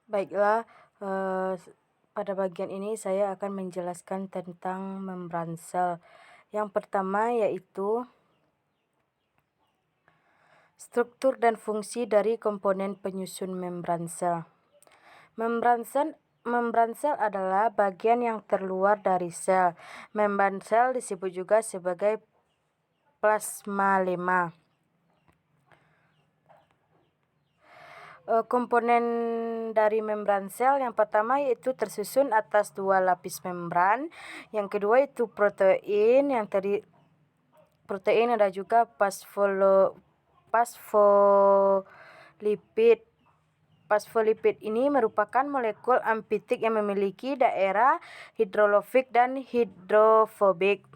Baiklah, pada bagian ini saya akan menjelaskan tentang membran sel. Yang pertama yaitu struktur dan fungsi dari komponen penyusun membran sel. Membran sel adalah bagian yang terluar dari sel. Membran sel disebut juga sebagai plasmalemma. Komponen dari membran sel yang pertama yaitu tersusun atas 2 lapis membran, yang kedua itu protein, yang tadi protein ada juga fosfolipid. Fosfolipid ini merupakan molekul amfitik yang memiliki daerah hidrofobik dan hidrofobik.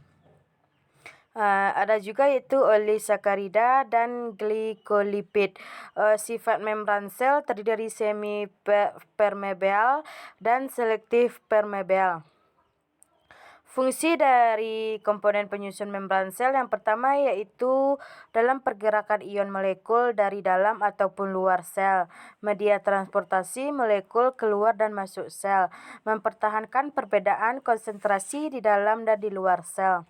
Ada juga yaitu olisakarida dan glikolipid. Sifat membran sel terdiri dari semi permeabel dan selektif permeabel. Fungsi dari komponen penyusun membran sel yang pertama yaitu dalam pergerakan ion molekul dari dalam ataupun luar sel, media transportasi molekul keluar dan masuk sel, mempertahankan perbedaan konsentrasi di dalam dan di luar sel.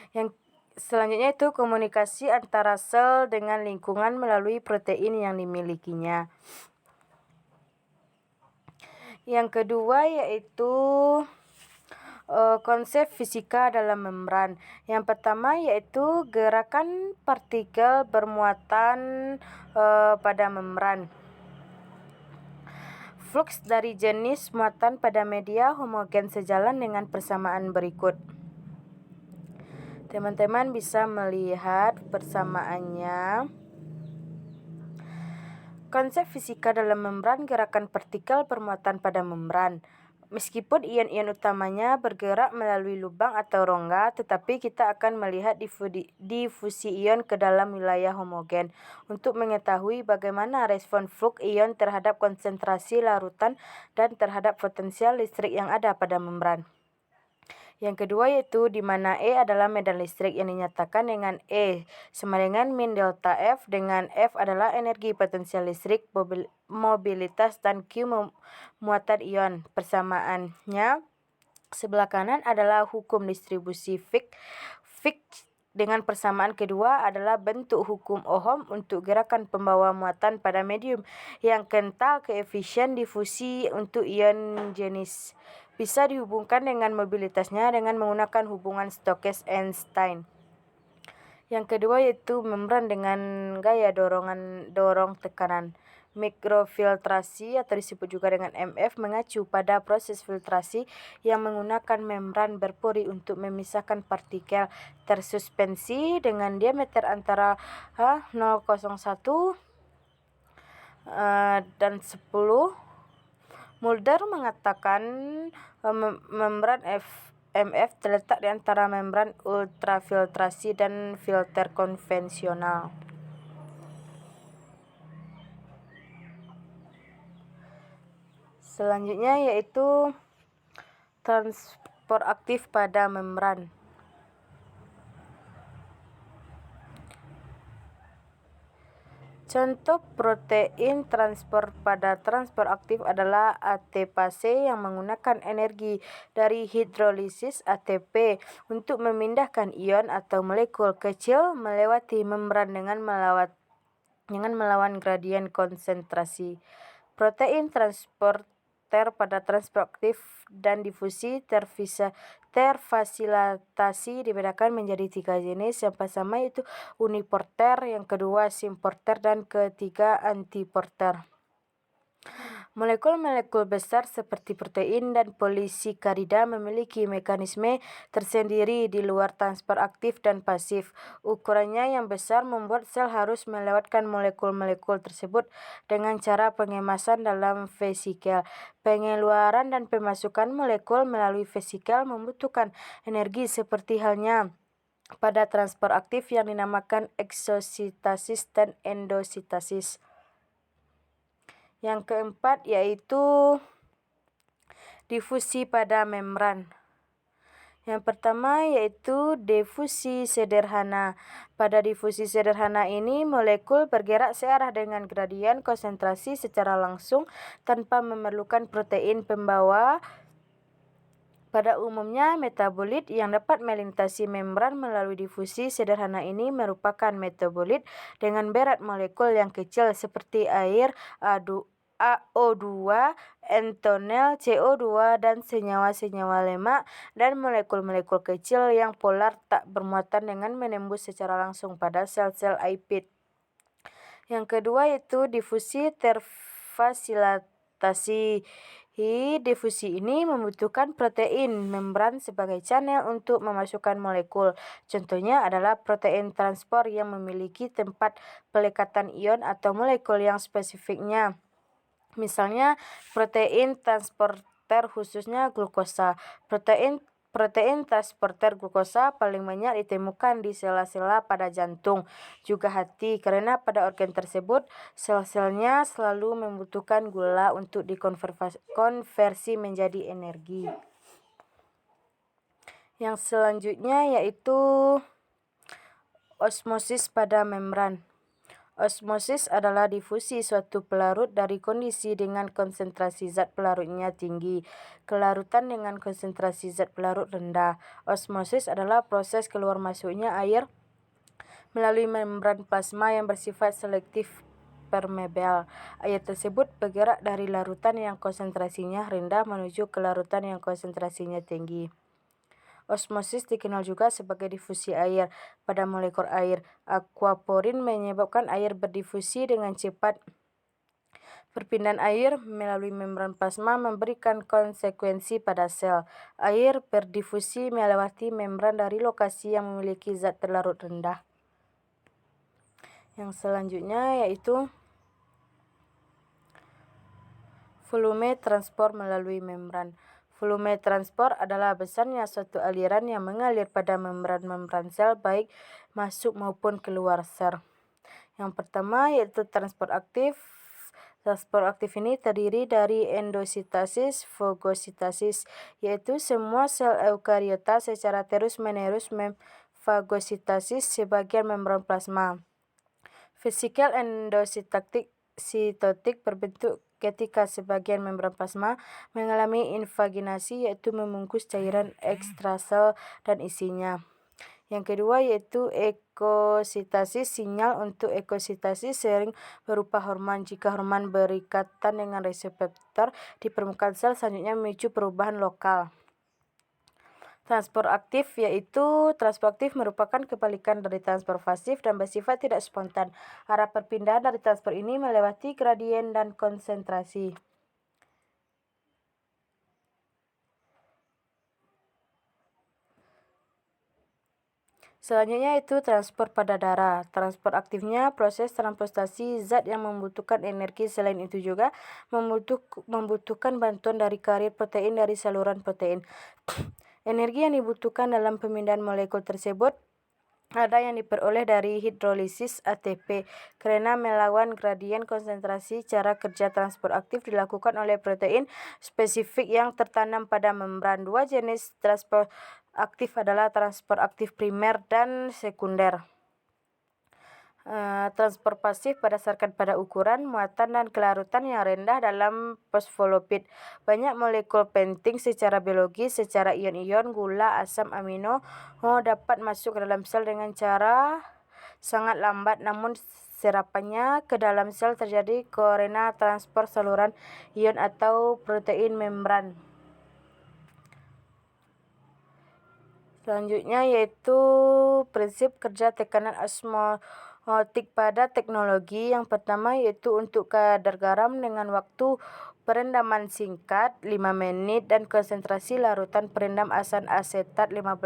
Yang selanjutnya itu komunikasi antara sel dengan lingkungan melalui protein yang dimilikinya. Yang kedua yaitu konsep fisika dalam membran. Yang pertama yaitu gerakan partikel bermuatan pada membran. Flux dari jenis muatan pada media homogen sejalan dengan persamaan berikut. Teman-teman bisa melihat persamaannya. Konsep fisika dalam membran gerakan partikel bermuatan pada membran. Meskipun ion-ion utamanya bergerak melalui lubang atau rongga, tetapi kita akan melihat difusi ion ke dalam wilayah homogen. Untuk mengetahui bagaimana respon flux ion terhadap konsentrasi larutan dan terhadap potensial listrik yang ada pada membran. Yang kedua yaitu di mana E adalah medan listrik yang dinyatakan dengan E sama dengan min delta F, dengan F adalah energi potensial listrik, mobilitas, dan Q muatan ion. Persamaannya sebelah kanan adalah hukum distribusi Fick dengan persamaan kedua adalah bentuk hukum Ohm untuk gerakan pembawa muatan pada medium yang kental. Koefisien difusi untuk ion jenis bisa dihubungkan dengan mobilitasnya dengan menggunakan hubungan Stokes-Einstein. Yang kedua yaitu membran dengan gaya dorong tekanan. Mikrofiltrasi atau disebut juga dengan MF mengacu pada proses filtrasi yang menggunakan membran berpori untuk memisahkan partikel tersuspensi dengan diameter antara 0,01 dan 10. Mulder mengatakan membran MF terletak di antara membran ultrafiltrasi dan filter konvensional. Selanjutnya yaitu transport aktif pada membran. Contoh protein transport pada transport aktif adalah ATPase yang menggunakan energi dari hidrolisis ATP untuk memindahkan ion atau molekul kecil melewati membran dengan melawan gradien konsentrasi. Protein transporter pada transport aktif dan difusi terfasilitasi dibedakan menjadi 3 jenis. Yang pertama yaitu uniporter, yang kedua symporter, dan ketiga antiporter. Molekul-molekul besar seperti protein dan polisakarida memiliki mekanisme tersendiri di luar transport aktif dan pasif. Ukurannya yang besar membuat sel harus melewatkan molekul-molekul tersebut dengan cara pengemasan dalam vesikel. Pengeluaran dan pemasukan molekul melalui vesikel membutuhkan energi seperti halnya pada transport aktif yang dinamakan eksositasis dan endositasis. Yang keempat yaitu difusi pada membran. Yang pertama yaitu difusi sederhana. Pada difusi sederhana ini, molekul bergerak searah dengan gradien konsentrasi secara langsung tanpa memerlukan protein pembawa. Pada umumnya, metabolit yang dapat melintasi membran melalui difusi sederhana ini merupakan metabolit dengan berat molekul yang kecil seperti air, AO2, entonel, CO2, dan senyawa-senyawa lemak, dan molekul-molekul kecil yang polar tak bermuatan dengan menembus secara langsung pada sel-sel lipid. Yang kedua yaitu difusi terfasilitasi. Difusi ini membutuhkan protein membran sebagai channel untuk memasukkan molekul. Contohnya adalah protein transport yang memiliki tempat pelekatan ion atau molekul yang spesifiknya. Misalnya protein transporter khususnya glukosa. Protein transporter glukosa paling banyak ditemukan di sela-sela pada jantung, juga hati, karena pada organ tersebut sel-selnya selalu membutuhkan gula untuk dikonversi menjadi energi. Yang selanjutnya yaitu osmosis pada membran. Osmosis adalah difusi suatu pelarut dari kondisi dengan konsentrasi zat pelarutnya tinggi ke larutan dengan konsentrasi zat pelarut rendah. Osmosis adalah proses keluar masuknya air melalui membran plasma yang bersifat selektif permeabel. Air tersebut bergerak dari larutan yang konsentrasinya rendah menuju ke larutan yang konsentrasinya tinggi. Osmosis dikenal juga sebagai difusi air. Pada molekul air, aquaporin menyebabkan air berdifusi dengan cepat. Perpindahan air melalui membran plasma memberikan konsekuensi pada sel. Air berdifusi melewati membran dari lokasi yang memiliki zat terlarut rendah. Yang selanjutnya yaitu volume transport melalui membran. Volume transport adalah besarnya suatu aliran yang mengalir pada membran-membran sel baik masuk maupun keluar sel. Yang pertama yaitu transport aktif. Transport aktif ini terdiri dari endositasis, fagositasis, yaitu semua sel eukariota secara terus-menerus memfagositasis sebagian membran plasma. Vesikel endositotik berbentuk ketika sebagian membran plasma mengalami invaginasi, yaitu membungkus cairan ekstrasel dan isinya. Yang kedua yaitu ekositasis. Sinyal untuk ekositasis sering berupa hormon. Jika hormon berikatan dengan reseptor di permukaan sel, selanjutnya memicu perubahan lokal. Transport aktif yaitu transport aktif merupakan kebalikan dari transport pasif dan bersifat tidak spontan. Arah perpindahan dari transport ini melewati gradien dan konsentrasi. Selanjutnya itu transport pada darah. Transport aktifnya proses transportasi zat yang membutuhkan energi. Selain itu juga membutuhkan bantuan dari karir protein dari saluran protein. Energi yang dibutuhkan dalam pemindahan molekul tersebut ada yang diperoleh dari hidrolisis ATP. Karena melawan gradien konsentrasi, cara kerja transport aktif dilakukan oleh protein spesifik yang tertanam pada membran. Dua jenis transport aktif adalah transport aktif primer dan sekunder. Transport pasif berdasarkan pada ukuran, muatan, dan kelarutan yang rendah dalam fosfolipid. Banyak molekul penting secara biologis, secara ion-ion, gula, asam amino dapat masuk ke dalam sel dengan cara sangat lambat, namun serapannya ke dalam sel terjadi karena transport saluran ion atau protein membran. Selanjutnya yaitu prinsip kerja tekanan osmotik pada teknologi. Yang pertama yaitu untuk kadar garam dengan waktu perendaman singkat 5 menit dan konsentrasi larutan perendam asam asetat 15%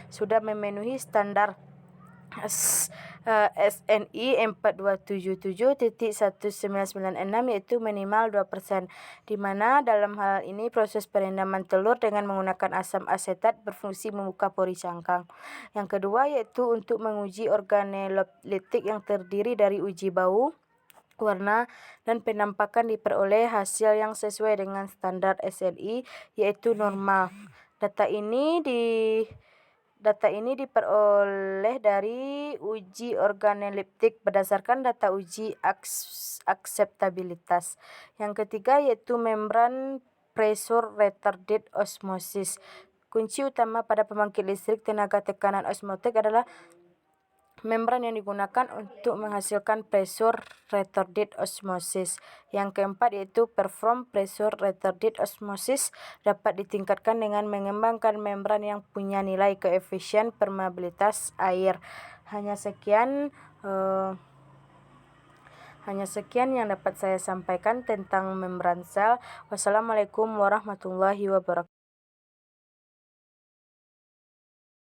sudah memenuhi standar SNI 4277.1996 yaitu minimal 2%, di mana dalam hal ini proses perendaman telur dengan menggunakan asam asetat berfungsi membuka pori cangkang. Yang kedua yaitu untuk menguji organoleptik yang terdiri dari uji bau, warna, dan penampakan diperoleh hasil yang sesuai dengan standar SNI yaitu normal. Data ini diperoleh dari uji organoleptik berdasarkan data uji akseptabilitas. Yang ketiga yaitu membran pressure retarded osmosis. Kunci utama pada pembangkit listrik tenaga tekanan osmotik adalah membran yang digunakan untuk menghasilkan pressure retarded osmosis. Yang keempat yaitu perform pressure retarded osmosis dapat ditingkatkan dengan mengembangkan membran yang punya nilai koefisien permeabilitas air. Hanya sekian yang dapat saya sampaikan tentang membran sel. Wassalamualaikum warahmatullahi wabarakatuh.